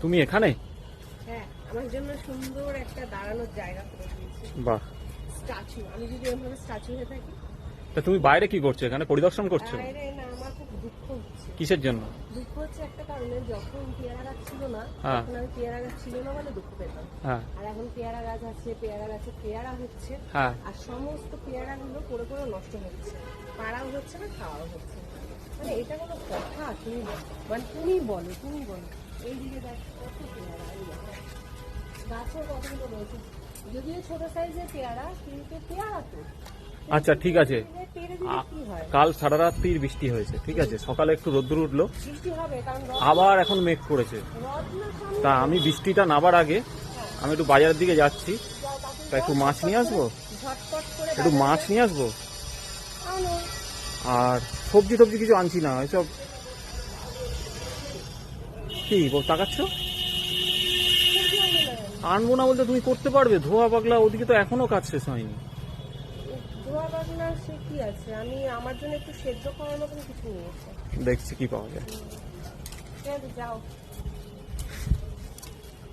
তুমি এখানে? হ্যাঁ, আমার জন্য সুন্দর একটা দাঁড়ানোর জায়গা করে দিয়েছে। বাহ। স্ট্যাচু, আমি যদি এভাবে স্ট্যাচু হয়ে থাকি। তা তুমি বাইরে কি করছো? এখানে পরিদর্শন করছো? বাইরে না, আমার খুব দুঃখ হচ্ছে। কিসের জন্য? দুঃখ হচ্ছে একটা কারণে, যখন পেয়ারা গাছ ছিল না হ্যাঁ। তখন আমি পেয়ারা গাছ ছিল না বলে দুঃখ পেতাম। হ্যাঁ আর এখন পেয়ারা গাছ আছে, পেয়ারা গাছে পেয়ারা হচ্ছে, হ্যাঁ। আর সমস্ত পেয়ারাগুলো পড়ে পড়ে নষ্ট হচ্ছে, পাড়াও হচ্ছে না, খাওয়াও হচ্ছে না। মানে এটা কোনো কথা? তুমি মানে তুমি বলো এইদিকে দেখ কত পেয়ারা, এই দেখো গাছও কতগুলো রয়েছে, যদিও ছোট সাইজের পেয়ারা কিন্তু পেয়ারা তো। আচ্ছা ঠিক আছে, পেরে দিলে কি হয়? কাল সারা রাত্রির বৃষ্টি হয়েছে, ঠিক আছে, সকালে একটু রোদ্দুর উঠলো, বৃষ্টি হবে কারণ আবার এখন মেঘ করেছে। রদ না সামনে। তা আমি বৃষ্টিটা নাবার আগে আমি একটু বাজারের দিকে যাচ্ছি, তা একটু মাছ নিয়ে আসবো, ঝটপট করে একটু মাছ নিয়ে আসবো, আনো। আর সবজি টবজি কিছু আনছি না, এসব কি তাকাচ্ছ? আনবো না বলতে তুমি করতে পারবে? ধোয়া পাগলা, ওদিকে তো এখনো কাজ শেষ হয়নি। ধোয়া বাগনা সে কি আছে, আমি আমার জন্য একটু সেদ্ধ করার মতন কিছু নিয়েছি। দেখছি কি পাওয়া যায়। ঠিক আছে, যাও।